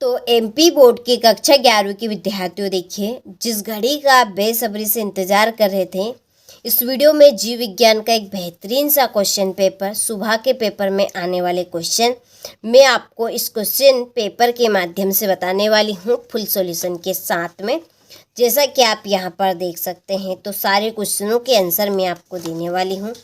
तो MP board की कक्षा 11वीं के विद्यार्थियों, देखिए जिस घड़ी का आप बेसब्री से इंतज़ार कर रहे थे, इस वीडियो में जीव विज्ञान का एक बेहतरीन सा क्वेश्चन पेपर, सुबह के पेपर में आने वाले क्वेश्चन मैं आपको इस क्वेश्चन पेपर के माध्यम से बताने वाली हूँ, फुल सॉल्यूशन के साथ में। जैसा कि आप यहाँ पर देख सकते हैं, तो सारे क्वेश्चनों के आंसर मैं आपको देने वाली हूँ।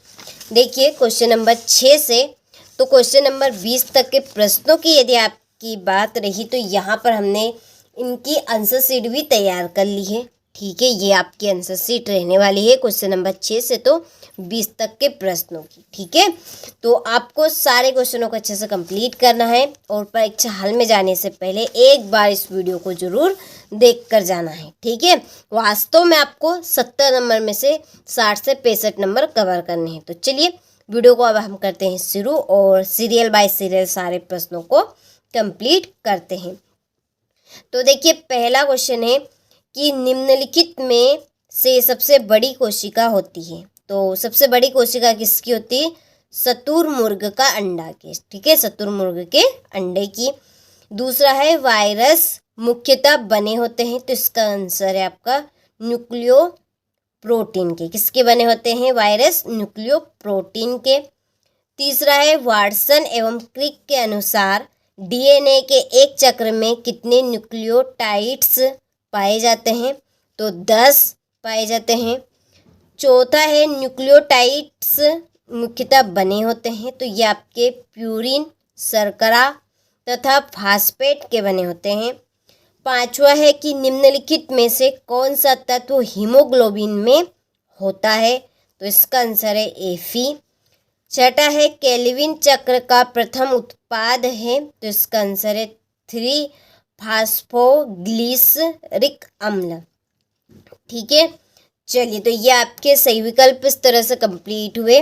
देखिए क्वेश्चन नंबर 6 से तो क्वेश्चन नंबर 20 तक के प्रश्नों की यदि आपकी बात रही तो यहाँ पर हमने इनकी आंसर शीट भी तैयार कर ली है। ठीक है, ये आपकी आंसर शीट रहने वाली है क्वेश्चन नंबर 6 से तो 20 तक के प्रश्नों की। ठीक है, तो आपको सारे क्वेश्चनों को अच्छे से कंप्लीट करना है और परीक्षा हॉल में जाने से पहले एक बार इस वीडियो को जरूर देख कर जाना है। ठीक है, वास्तव में आपको 70 नंबर में से 60 से 65 नंबर कवर करने हैं। तो चलिए वीडियो को अब हम करते हैं शुरू और सीरियल बाय सीरियल सारे प्रश्नों को कंप्लीट करते हैं। तो देखिए पहला क्वेश्चन है कि निम्नलिखित में से सबसे बड़ी कोशिका होती है। तो सबसे बड़ी कोशिका किसकी होती है? शुतुरमुर्ग का अंडा की। ठीक है, शुतुरमुर्ग के अंडे की। दूसरा है वायरस मुख्यतः बने होते हैं, तो इसका आंसर है आपका न्यूक्लियो प्रोटीन के। किसके बने होते हैं? वायरस न्यूक्लियो प्रोटीन के। तीसरा है वाटसन एवं क्रिक के अनुसार डीएनए के एक चक्र में कितने न्यूक्लियोटाइड्स पाए जाते हैं? तो 10 पाए जाते हैं। चौथा है न्यूक्लियोटाइड्स मुख्यतः बने होते हैं, तो ये आपके प्यूरिन, शर्करा तथा फास्फेट के बने होते हैं। पांचवा है कि निम्नलिखित में से कौन सा तत्व हीमोग्लोबिन में होता है? तो इसका आंसर है एफी। छठा है केल्विन चक्र का प्रथम उत्पाद है, तो इसका आंसर है 3 फास्फोग्लिसरिक अम्ल। ठीक है, चलिए तो ये आपके सही विकल्प इस तरह से कंप्लीट हुए।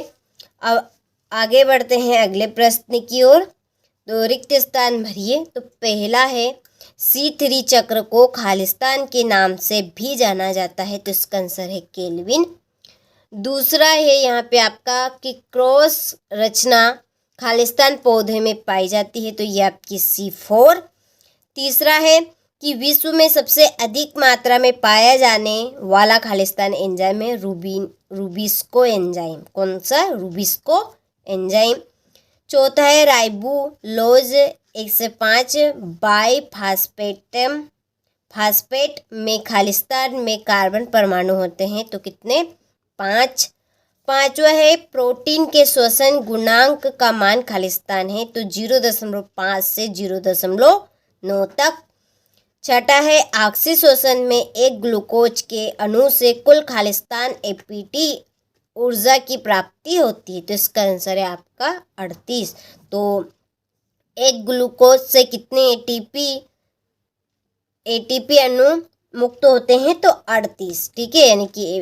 अब आगे बढ़ते हैं अगले प्रश्न की ओर। तो रिक्त स्थान भरिए। तो पहला है C3 चक्र को खालिस्तान के नाम से भी जाना जाता है, तो इसका आंसर है केल्विन। दूसरा है यहाँ पे आपका कि क्रॉस रचना खालिस्तान पौधे में पाई जाती है, तो ये आपकी C4। तीसरा है कि विश्व में सबसे अधिक मात्रा में पाया जाने वाला खालिस्तान एंजाइम है रूबिस्को एंजाइम। कौन सा? Rubisco enzyme. चौथा है राइबोलोज 105 फास्फेट में खालिस्तान में कार्बन परमाणु होते हैं, तो कितने? 5। पांचवा है प्रोटीन के श्वसन गुणांक का मान खालिस्तान है, तो 0.5 से 0.9 तक। छठा है ऑक्सीश्वसन में एक ग्लूकोज के अणु से कुल खालिस्तान एटीपी ऊर्जा की प्राप्ति होती है, तो इसका आंसर है आपका 38। तो एक ग्लूकोज से कितने एटीपी अणु मुक्त होते हैं? तो 38। ठीक है, यानी कि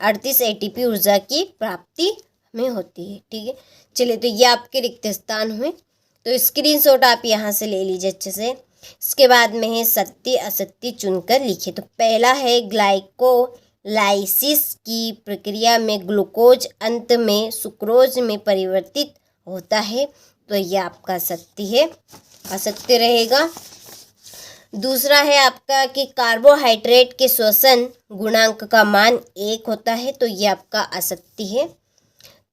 38 एटीपी ऊर्जा की प्राप्ति में होती है। ठीक है, चलिए तो ये आपके रिक्त स्थान हुए, तो स्क्रीनशॉट आप यहाँ से ले लीजिए अच्छे से। इसके बाद में है सत्य असत्य चुनकर लिखिए। तो पहला है ग्लाइकोलाइसिस की प्रक्रिया में ग्लूकोज अंत में सुक्रोज में परिवर्तित होता है, तो यह आपका सत्य है, असत्य रहेगा। दूसरा है आपका कि कार्बोहाइड्रेट के श्वसन गुणांक का मान 1 होता है, तो यह आपका असत्य है।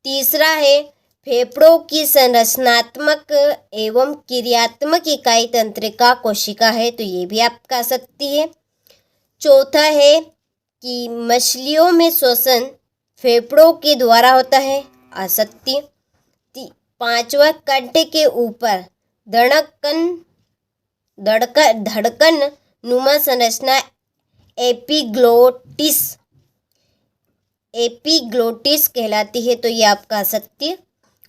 तीसरा है फेफड़ों की संरचनात्मक एवं क्रियात्मक इकाई तंत्रिका कोशिका है, तो ये भी आपका असत्य है। चौथा है कि मछलियों में श्वसन फेफड़ों के द्वारा होता है, असत्य। पांचवा कंठ के ऊपर धड़कन नुमा संरचना एपिग्लोटिस कहलाती है, तो ये आपका असत्य।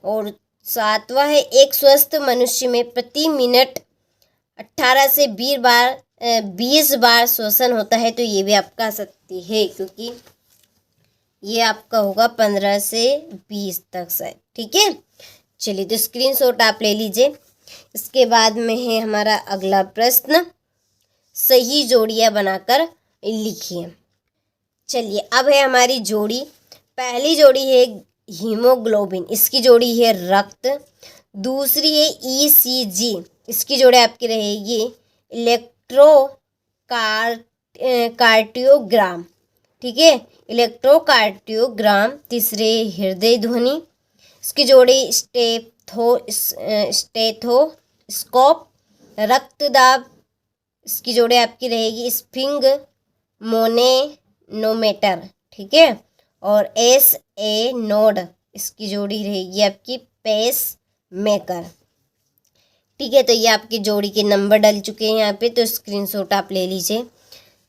और सातवां है एक स्वस्थ मनुष्य में प्रति मिनट 18 से 20 बार श्वसन होता है, तो ये भी आपका असत्य है, क्योंकि ये आपका होगा 15 से 20 तक शायद। ठीक है, चलिए तो स्क्रीनशॉट आप ले लीजिए। इसके बाद में है हमारा अगला प्रश्न, सही जोड़ियां बनाकर लिखिए। चलिए अब है हमारी जोड़ी। पहली जोड़ी है हीमोग्लोबिन, इसकी जोड़ी है रक्त। दूसरी है ईसीजी, इसकी जोड़ी आपकी रहेगी कार्डियोग्राम, ठीक है, इलेक्ट्रोकार्डियोग्राम। तीसरे हृदय ध्वनि, इसकी जोड़ी स्टेथोस्कोप। रक्तदाब, इसकी जोड़ी आपकी रहेगी स्फिंग मोनेनोमीटर, ठीक है। और SA नोड, इसकी जोड़ी रहेगी आपकी पेस मेकर, ठीक है। तो ये आपकी जोड़ी के नंबर डल चुके हैं यहाँ पे, तो स्क्रीनशॉट आप ले लीजिए।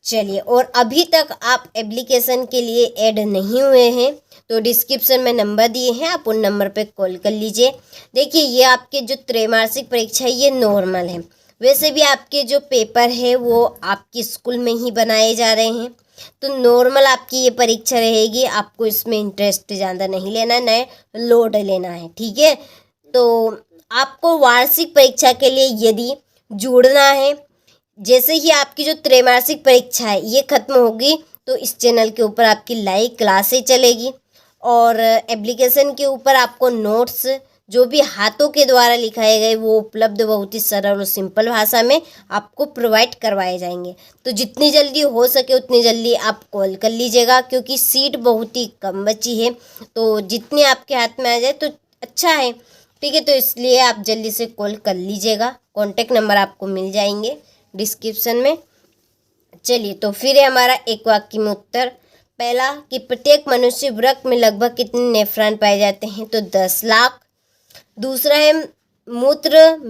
चलिए, और अभी तक आप एप्लीकेशन के लिए ऐड नहीं हुए हैं तो डिस्क्रिप्शन में नंबर दिए हैं, आप उन नंबर पे कॉल कर लीजिए। देखिए, ये आपके जो त्रैमासिक परीक्षा है ये नॉर्मल है। वैसे भी आपके जो पेपर है वो आपके स्कूल में ही बनाए जा रहे हैं, तो नॉर्मल आपकी ये परीक्षा रहेगी। आपको इसमें इंटरेस्ट ज़्यादा नहीं लेना, नए लोड लेना है, ठीक है। तो आपको वार्षिक परीक्षा के लिए यदि जुड़ना है, जैसे ही आपकी जो त्रैमासिक परीक्षा है ये खत्म होगी तो इस चैनल के ऊपर आपकी लाइव क्लासें चलेगी और एप्लीकेशन के ऊपर आपको नोट्स जो भी हाथों के द्वारा लिखाए गए वो उपलब्ध बहुत ही सरल और सिंपल भाषा में आपको प्रोवाइड करवाए जाएंगे। तो जितनी जल्दी हो सके उतनी जल्दी आप कॉल कर लीजिएगा, क्योंकि सीट बहुत ही कम बची है, तो जितनी आपके हाथ में आ जाए तो अच्छा है, ठीक है। तो इसलिए आप जल्दी से कॉल कर लीजिएगा, कॉन्टेक्ट नंबर आपको मिल जाएंगे डिस्क्रिप्शन में। चलिए, तो फिर है हमारा एक वाक्य में उत्तर। पहला कि प्रत्येक मनुष्य वृक्क में लगभग कितने नेफ्रॉन पाए जाते हैं, तो 10 लाख। दूसरा है मूत्र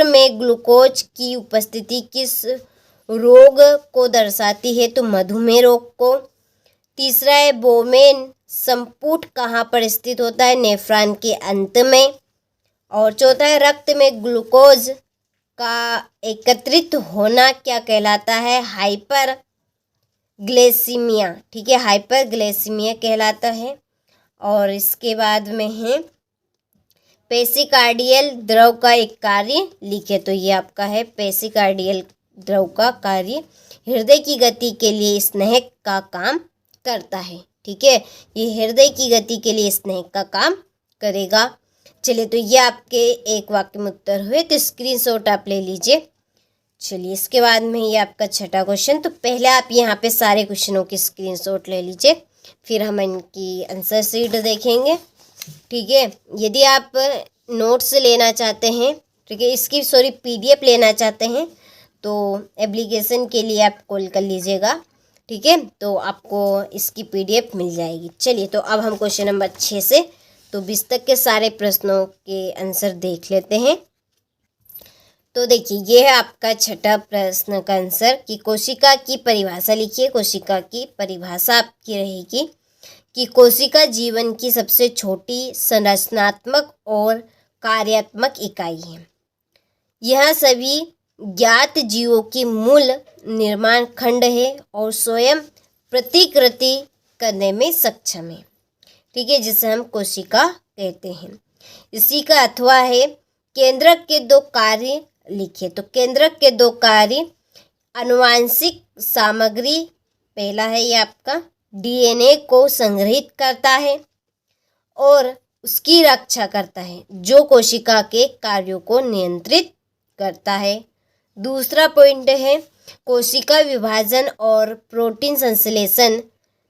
में ग्लूकोज की उपस्थिति किस रोग को दर्शाती है, तो मधुमेह रोग को। तीसरा है बोमेन संपुट कहाँ पर स्थित होता है, नेफ्रॉन के अंत में। और चौथा है रक्त में ग्लूकोज का एकत्रित होना क्या कहलाता है, हाइपर ग्लाइसीमिया, ठीक है, हाइपर ग्लाइसीमिया कहलाता है। और इसके बाद में है पेसिकार्डियल द्रव का एक कार्य लिखे, तो ये आपका है पेसिकार्डियल द्रव का कार्य हृदय की गति के लिए स्नेह का काम करता है, ठीक है, ये हृदय की गति के लिए स्नेह का काम करेगा। चलिए, तो ये आपके एक वाक्य में उत्तर हुए, तो स्क्रीनशॉट आप ले लीजिए। चलिए, इसके बाद में ये आपका छठा क्वेश्चन। तो पहले आप यहाँ पे सारे क्वेश्चनों की स्क्रीनशॉट ले लीजिए, फिर हम इनकी आंसर शीट देखेंगे, ठीक है। यदि आप नोट्स लेना चाहते हैं, ठीक है, इसकी PDF लेना चाहते हैं तो एप्लीकेशन के लिए आप कॉल कर लीजिएगा, ठीक है, तो आपको इसकी PDF मिल जाएगी। चलिए, तो अब हम क्वेश्चन नंबर 6 से तो 20 तक के सारे प्रश्नों के आंसर देख लेते हैं। तो देखिए, ये है आपका छठा प्रश्न का आंसर कि कोशिका की परिभाषा लिखिए। कोशिका की परिभाषा आपकी रहेगी कि कोशिका जीवन की सबसे छोटी संरचनात्मक और कार्यात्मक इकाई है। यह सभी ज्ञात जीवों की मूल निर्माण खंड है और स्वयं प्रतिकृति करने में सक्षम है, ठीक है, जिसे हम कोशिका कहते हैं। इसी का अथवा है केंद्रक के 2 कार्य लिखिए। तो केंद्रक के 2 कार्य आनुवांशिक सामग्री, पहला है ये आपका DNA को संग्रहित करता है और उसकी रक्षा करता है, जो कोशिका के कार्यों को नियंत्रित करता है। दूसरा पॉइंट है कोशिका विभाजन और प्रोटीन संश्लेषण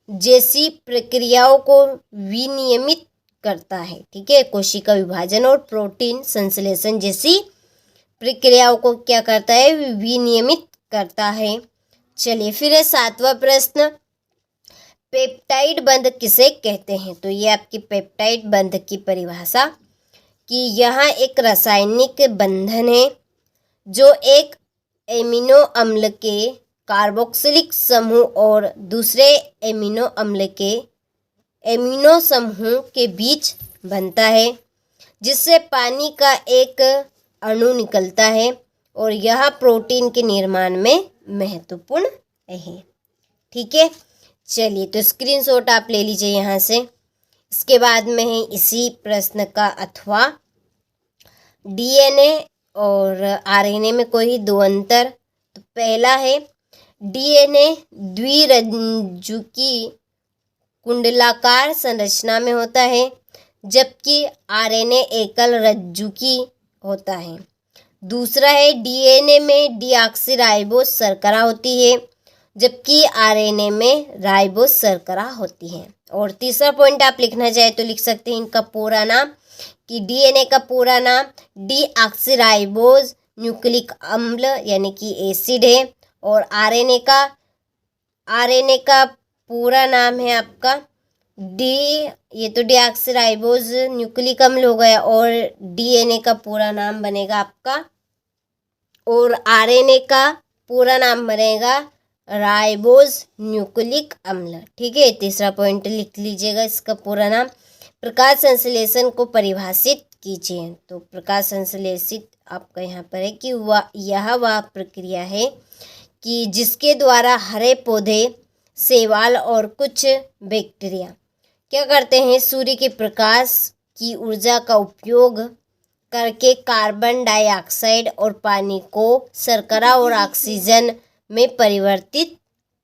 जैसी प्रक्रियाओं को विनियमित करता है, ठीक है। कोशिका विभाजन और प्रोटीन संश्लेषण जैसी प्रक्रियाओं को क्या करता है, विनियमित करता है। चलिए, फिर है 7वां प्रश्न, पेप्टाइड बंध किसे कहते हैं। तो ये आपकी पेप्टाइड बंध की परिभाषा कि यह एक रासायनिक बंधन है जो एक एमिनो अम्ल के कार्बोक्सिलिक समूह और दूसरे एमिनो अम्ल के एमिनो समूह के बीच बनता है, जिससे पानी का एक अणु निकलता है और यह प्रोटीन के निर्माण में महत्वपूर्ण है, ठीक है। चलिए, तो स्क्रीनशॉट आप ले लीजिए यहाँ से। इसके बाद में है इसी प्रश्न का अथवा DNA और RNA में कोई 2 अंतर। तो पहला है DNA द्विरज्जुकी कुंडलाकार संरचना में होता है, जबकि RNA एकल रज्जुकी होता है। दूसरा है डीएनए में डीऑक्सीराइबोस शर्करा होती है, जबकि आरएनए में राइबोस शर्करा होती है। और तीसरा पॉइंट आप लिखना चाहे तो लिख सकते हैं इनका पूरा नाम, कि डीएनए का पूरा नाम डीऑक्सीराइबोस न्यूक्लिक अम्ल यानी कि एसिड है, और आरएनए का पूरा नाम है आपका ये तो डीऑक्सीराइबोस न्यूक्लिक अम्ल हो गया, और डीएनए का पूरा नाम बनेगा आपका, और आरएनए का पूरा नाम बनेगा राइबोस न्यूक्लिक अम्ल। ठीक है, तीसरा पॉइंट लिख लीजिएगा इसका पूरा नाम। प्रकाश संश्लेषण को परिभाषित कीजिए। तो प्रकाश संश्लेषित आपका यहाँ पर है कि वह प्रक्रिया है कि जिसके द्वारा हरे पौधे, शैवाल और कुछ बैक्टीरिया क्या करते हैं, सूर्य के प्रकाश की ऊर्जा का उपयोग करके कार्बन डाइऑक्साइड और पानी को शर्करा और ऑक्सीजन में परिवर्तित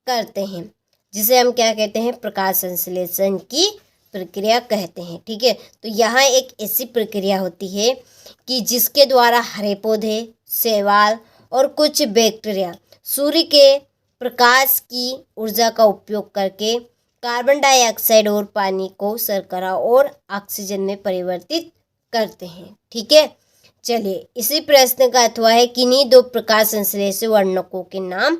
करते हैं, जिसे हम क्या कहते हैं, प्रकाश संश्लेषण की प्रक्रिया कहते हैं। ठीक है, तो यहाँ एक ऐसी प्रक्रिया होती है कि जिसके द्वारा हरे पौधे, शैवाल और कुछ बैक्टीरिया सूर्य के प्रकाश की ऊर्जा का उपयोग करके कार्बन डाइऑक्साइड और पानी को शर्करा और ऑक्सीजन में परिवर्तित करते हैं। ठीक है, चलिए इसी प्रश्न का अथवा है किन्हीं दो प्रकाश संश्लेषी वर्णकों के नाम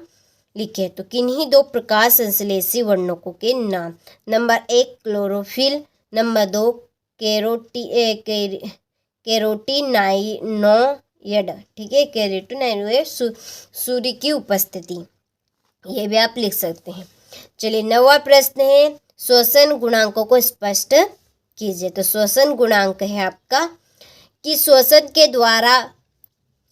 लिखे। तो किन्हीं दो प्रकाश संश्लेषी वर्णकों के नाम, नंबर 1 क्लोरोफिल, नंबर 2 कैरोटीनॉयड। ठीक है, कैरोटीनॉयड सूर्य की उपस्थिति, ये भी आप लिख सकते हैं। चलिए 9वां प्रश्न है श्वसन गुणांकों को स्पष्ट कीजिए। तो श्वसन गुणांक है आपका कि श्वसन के द्वारा,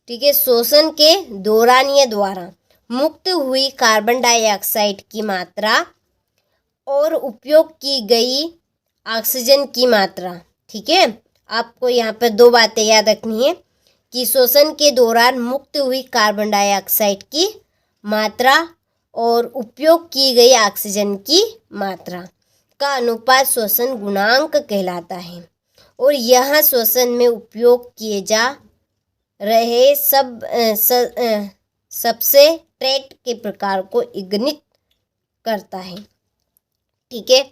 ठीक है, श्वसन के दौरान या द्वारा मुक्त हुई कार्बन डाइऑक्साइड की मात्रा और उपयोग की गई ऑक्सीजन की मात्रा। ठीक है, आपको यहाँ पर दो बातें याद रखनी है कि श्वसन के दौरान मुक्त हुई कार्बन डाइऑक्साइड की मात्रा और उपयोग की गई ऑक्सीजन की मात्रा का अनुपात श्वसन गुणांक कहलाता है। और यह श्वसन में उपयोग किए जा रहे सबस्ट्रेट के प्रकार को इंगित करता है। ठीक है,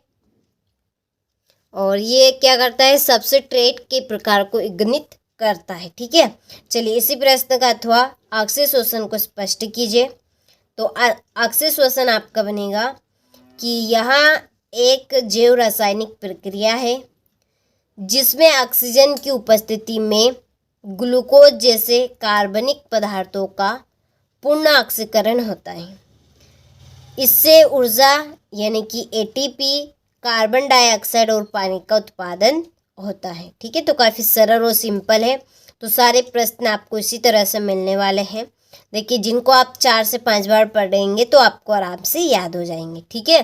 और ये क्या करता है, सबस्ट्रेट के प्रकार को इंगित करता है। ठीक है, चलिए इसी प्रश्न का अथवा अक्षय श्वसन को स्पष्ट कीजिए। तो अक्षय श्वसन आपका बनेगा कि यहाँ एक जैव रासायनिक प्रक्रिया है जिसमें ऑक्सीजन की उपस्थिति में ग्लूकोज जैसे कार्बनिक पदार्थों का पूर्ण ऑक्सीकरण होता है। इससे ऊर्जा यानी कि एटीपी, कार्बन डाइऑक्साइड और पानी का उत्पादन होता है। ठीक है, तो काफ़ी सरल और सिंपल है। तो सारे प्रश्न आपको इसी तरह से मिलने वाले हैं। देखिए, जिनको आप 4 से 5 बार पढ़ेंगे तो आपको आराम से याद हो जाएंगे। ठीक है,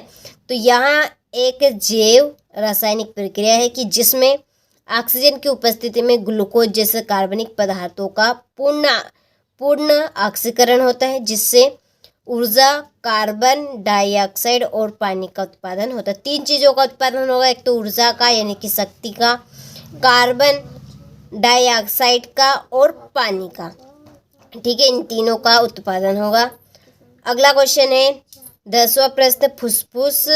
तो यहाँ एक जैव रासायनिक प्रक्रिया है कि जिसमें ऑक्सीजन की उपस्थिति में ग्लूकोज जैसे कार्बनिक पदार्थों का पूर्ण ऑक्सीकरण होता है, जिससे ऊर्जा, कार्बन डाइऑक्साइड और पानी का उत्पादन होता है। 3 चीज़ों का उत्पादन होगा, एक तो ऊर्जा का यानी कि शक्ति का, कार्बन डाइऑक्साइड का और पानी का। ठीक है, इन तीनों का उत्पादन होगा। अगला क्वेश्चन है 10वां प्रश्न, फुसफुस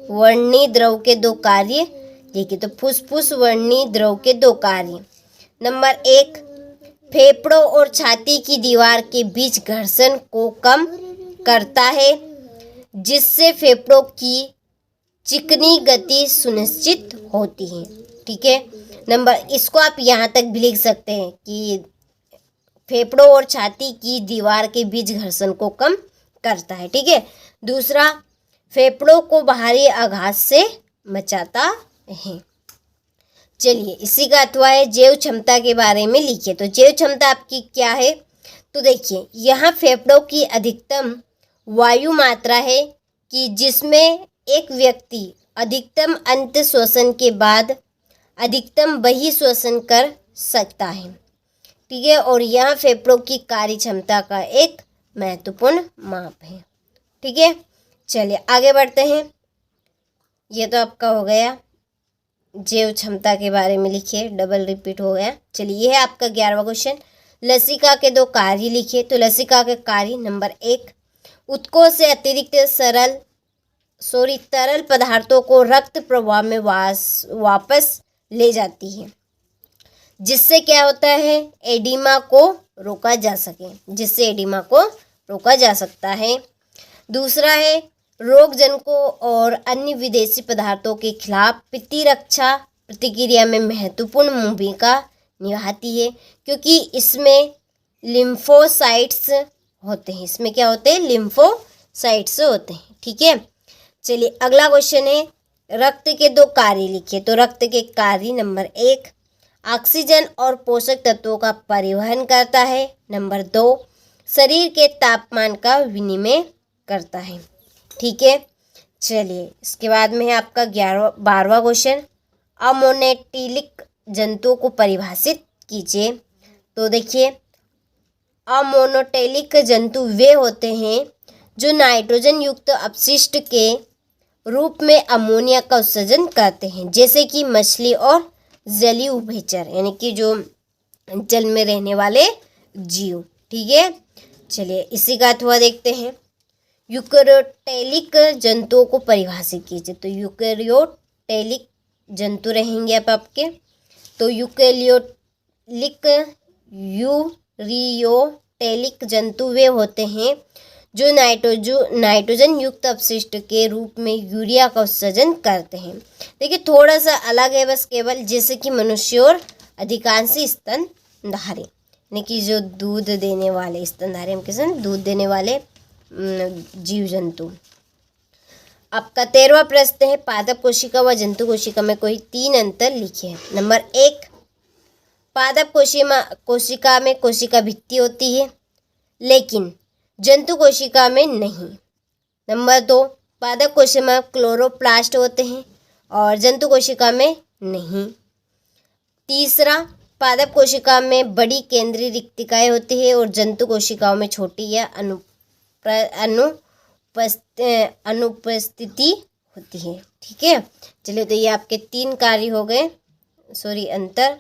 वर्णी द्रव के 2 कार्य। देखिए, तो फुसफुस वर्णी द्रव के 2 कार्य, नंबर 1 फेफड़ों और छाती की दीवार के बीच घर्षण को कम करता है, जिससे फेफड़ों की चिकनी गति सुनिश्चित होती है। ठीक है, इसको आप यहाँ तक भी लिख सकते हैं कि फेफड़ों और छाती की दीवार के बीच घर्षण को कम करता है। ठीक है, दूसरा फेफड़ों को बाहरी आघात से बचाता है। चलिए इसी का अथवा है जैव क्षमता के बारे में लिखिए। तो जैव क्षमता आपकी क्या है, तो देखिए यहाँ फेफड़ों की अधिकतम वायु मात्रा है कि जिसमें एक व्यक्ति अधिकतम अंत श्वसन के बाद अधिकतम बहिर्श्वसन कर सकता है। ठीक है, और यह फेफड़ों की कार्य क्षमता का एक महत्वपूर्ण माप है। ठीक है, चलिए आगे बढ़ते हैं। ये तो आपका हो गया जैव क्षमता के बारे में लिखिए, डबल रिपीट हो गया। चलिए ये है आपका 11वां क्वेश्चन, लसिका के 2 कार्य लिखिए। तो लसिका के कार्य नंबर 1, उत्कोच से अतिरिक्त तरल पदार्थों को रक्त प्रवाह में वापस ले जाती है, जिससे क्या होता है, एडिमा को रोका जा सके, जिससे एडिमा को रोका जा सकता है। दूसरा है, रोगजनकों और अन्य विदेशी पदार्थों के खिलाफ प्रतिरक्षा प्रतिक्रिया में महत्वपूर्ण भूमिका निभाती है, क्योंकि इसमें लिम्फोसाइट्स होते हैं। इसमें क्या होते हैं, लिम्फोसाइट्स होते हैं। ठीक है, चलिए अगला क्वेश्चन है, रक्त के 2 कार्य लिखिए। तो रक्त के कार्य नंबर 1, ऑक्सीजन और पोषक तत्वों का परिवहन करता है। नंबर 2, शरीर के तापमान का विनिमय करता है। ठीक है, चलिए इसके बाद में है आपका 12वां क्वेश्चन, अमोनोटेलिक जंतुओं को परिभाषित कीजिए। तो देखिए, अमोनोटेलिक जंतु वे होते हैं जो नाइट्रोजन युक्त अपशिष्ट के रूप में अमोनिया का उत्सर्जन करते हैं, जैसे कि मछली और जलीय उभयचर, यानी कि जो जल में रहने वाले जीव। ठीक है, चलिए इसी का अथवा देखते हैं, यूकेरियोटिक जंतुओं को परिभाषित कीजिए। तो यूकेरियोटिक जंतु रहेंगे अब आपके। तो यूरियोटेलिक जंतु वे होते हैं जो नाइट्रोजन युक्त अपशिष्ट के रूप में यूरिया का उत्सर्जन करते हैं। देखिए थोड़ा सा अलग है बस केवल, जैसे कि मनुष्य और अधिकांश स्तनधारी, यानी कि जो दूध देने वाले स्तनधारी, हम किसी दूध देने वाले जीव जंतु। आपका 13वां प्रश्न है, पादप कोशिका व जंतु कोशिका में कोई 3 अंतर लिखिए। नंबर 1, पादप कोशिका में कोशिका भित्ति होती है, लेकिन जंतु कोशिका में नहीं। नंबर 2, पादप कोशिका में क्लोरोप्लास्ट होते हैं और जंतु कोशिका में नहीं। तीसरा, पादप कोशिका में बड़ी केंद्रीय रिक्तिकाएं होती है और जंतु कोशिकाओं में छोटी या अनुपस्थिति होती है। ठीक है, चलिए तो ये आपके 3 कार्य हो गए, अंतर।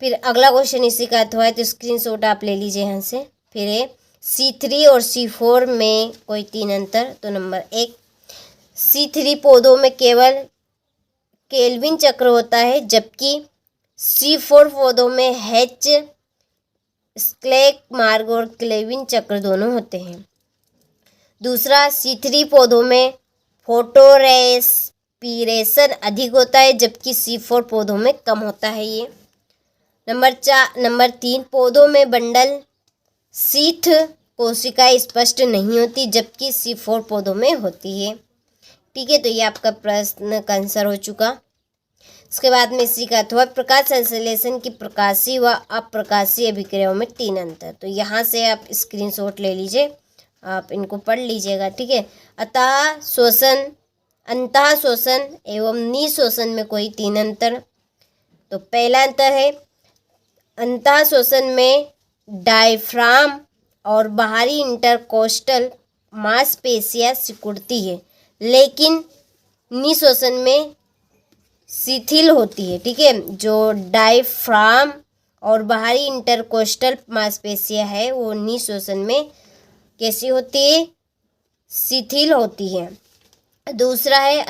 फिर अगला क्वेश्चन इसी का अथवा है, तो स्क्रीनशॉट आप ले लीजिए यहाँ से। फिर है C3 और C4 में कोई 3 अंतर। तो नंबर 1, C3 पौधों में केवल केल्विन चक्र होता है, जबकि C4 पौधों में H स्क्लेक मार्ग और क्लेविन चक्र दोनों होते हैं। दूसरा, C3 पौधों में फोटोरेस्पिरेशन अधिक होता है, जबकि C4 पौधों में कम होता है ये। नंबर 3, पौधों में बंडल शीथ कोशिकाएं स्पष्ट नहीं होती, जबकि C4 पौधों में होती है। ठीक है, तो ये आपका प्रश्न का आंसर हो चुका। इसके बाद में इसी का अथवा, प्रकाश संश्लेषण की प्रकाशीय व अप्रकाशीय अभिक्रियाओं में 3 अंतर। तो यहाँ से आप स्क्रीनशॉट ले लीजिए, आप इनको पढ़ लीजिएगा। ठीक है, अंतः शोषण एवं निशोषण में कोई 3 अंतर। तो पहला अंतर है, अंतः शोषण में डायफ्राम और बाहरी इंटरकोस्टल मांसपेशियां सिकुड़ती है, लेकिन निशोषण में शिथिल होती है। ठीक है, जो डायफ्राम और बाहरी इंटरकोस्टल मांसपेशियां है वो निशोषण में कैसी होती है, शिथिल होती है। दूसरा है,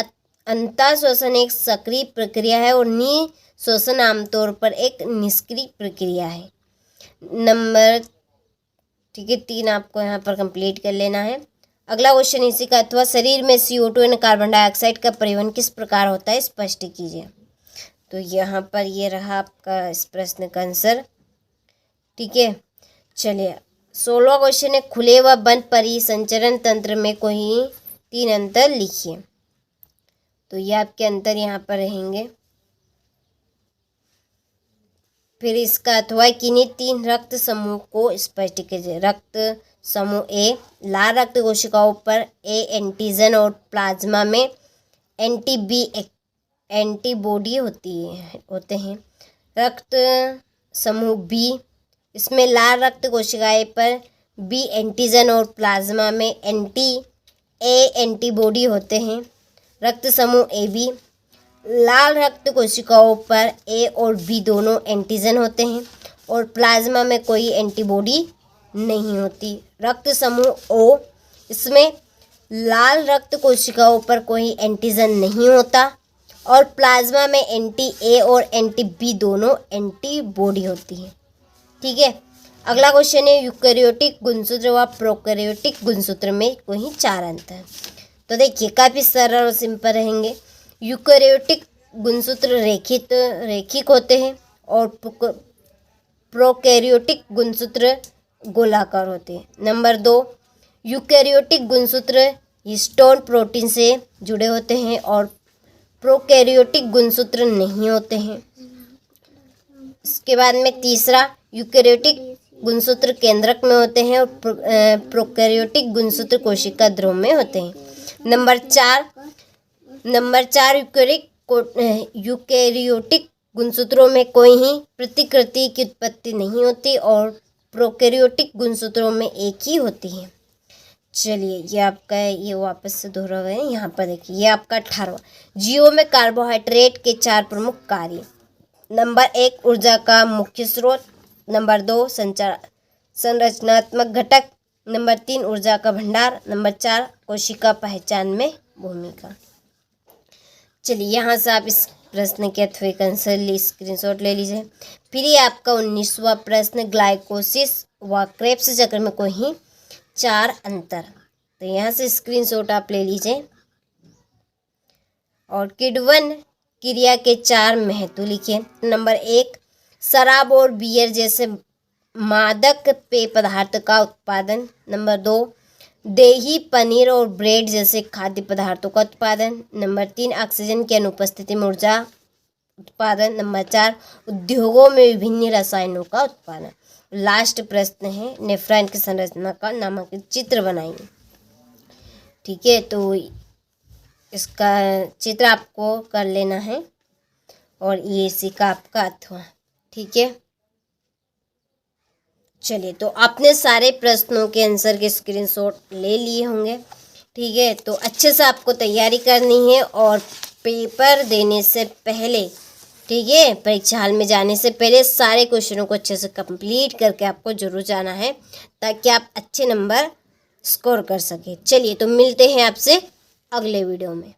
अंतः शोषण एक सक्रिय प्रक्रिया है और निशोषण आमतौर पर एक निष्क्रिय प्रक्रिया है। नंबर 3 आपको यहाँ पर कंप्लीट कर लेना है। अगला क्वेश्चन इसी का अथवा, शरीर में CO2 यानी कार्बन डाइऑक्साइड का परिवहन किस प्रकार होता है, स्पष्ट कीजिए। तो यहाँ पर ये रहा आपका इस प्रश्न का आंसर। ठीक है, चलिए 16वां क्वेश्चन है, खुले व बंद परिसंचरण तंत्र में कोई 3 अंतर लिखिए। तो ये आपके अंतर यहाँ पर रहेंगे। फिर इसका अथवा, किन्हीं 3 रक्त समूह को स्पष्ट कीजिए। रक्त समूह ए, लाल रक्त कोशिकाओं पर ए एंटीजन और प्लाज्मा में एंटीबॉडी होते हैं। रक्त समूह बी, इसमें लाल रक्त कोशिकाएं पर बी एंटीजन और प्लाज्मा में एंटीबॉडी होते हैं। रक्त समूह ए बी, लाल रक्त कोशिकाओं पर ए और बी दोनों एंटीजन होते हैं और प्लाज्मा में कोई एंटीबॉडी नहीं होती। रक्त समूह ओ, इसमें लाल रक्त कोशिकाओं पर एंटी एंटीजन नहीं होता और प्लाज्मा में एंटी ए और एंटी बी दोनों एंटीबॉडी होती है। ठीक है, अगला क्वेश्चन है यूकैरियोटिक गुणसूत्र व प्रोकैरियोटिक गुणसूत्र में कोई 4 अंतर है। तो देखिए काफ़ी सरल और सिंपल रहेंगे। यूकैरियोटिक गुणसूत्र रेखिक होते हैं और प्रोकैरियोटिक गुणसूत्र गोलाकार होते हैं। नंबर 2, यूकैरियोटिक गुणसूत्र हिस्टोन प्रोटीन से जुड़े होते हैं और प्रोकैरियोटिक गुणसूत्र नहीं होते हैं। इसके बाद में तीसरा, यूकैरियोटिक गुणसूत्र केंद्रक में होते हैं और प्रोकैरियोटिक गुणसूत्र कोशिका ध्रुव में होते हैं। नंबर 4 यूकैरियोटिक गुणसूत्रों में कोई ही प्रतिकृति की उत्पत्ति नहीं होती और प्रोकैरियोटिक गुणसूत्रों में एक ही होती है। चलिए ये आपका ये वापस से दोहरा गए। यहाँ पर देखिए ये आपका 18वां, जीवों में कार्बोहाइड्रेट के 4 प्रमुख कार्य। नंबर 1, ऊर्जा का मुख्य स्रोत। नंबर 2, संरचनात्मक घटक। नंबर 3, ऊर्जा का भंडार। नंबर 4, कोशिका पहचान में भूमिका। चलिए यहाँ से आप इस प्रश्न के अथवा आंसर स्क्रीनशॉट ले लीजिए। फिर ये आपका 19वां प्रश्न, ग्लाइकोसिस व क्रेब्स चक्र में कोई 4 अंतर। तो यहाँ से स्क्रीनशॉट आप ले लीजिए और किण्वन क्रिया के 4 महत्व लिखिए। नंबर 1, शराब और बियर जैसे मादक पेय पदार्थ का उत्पादन। नंबर 2, दही, पनीर और ब्रेड जैसे खाद्य पदार्थों का उत्पादन। नंबर 3, ऑक्सीजन की अनुपस्थिति में ऊर्जा उत्पादन। नंबर 4, उद्योगों में विभिन्न रसायनों का उत्पादन। लास्ट प्रश्न है, नेफ्रॉन की संरचना का नामांकित चित्र बनाइए। ठीक है, तो इसका चित्र आपको कर लेना है और ये इसी का आपका अथवा। ठीक है, चलिए तो आपने सारे प्रश्नों के आंसर के स्क्रीनशॉट ले लिए होंगे। ठीक है, तो अच्छे से आपको तैयारी करनी है और पेपर देने से पहले, ठीक है, परीक्षा हाल में जाने से पहले सारे क्वेश्चनों को अच्छे से कंप्लीट करके आपको जरूर जाना है ताकि आप अच्छे नंबर स्कोर कर सकें। चलिए तो मिलते हैं आपसे अगले वीडियो में।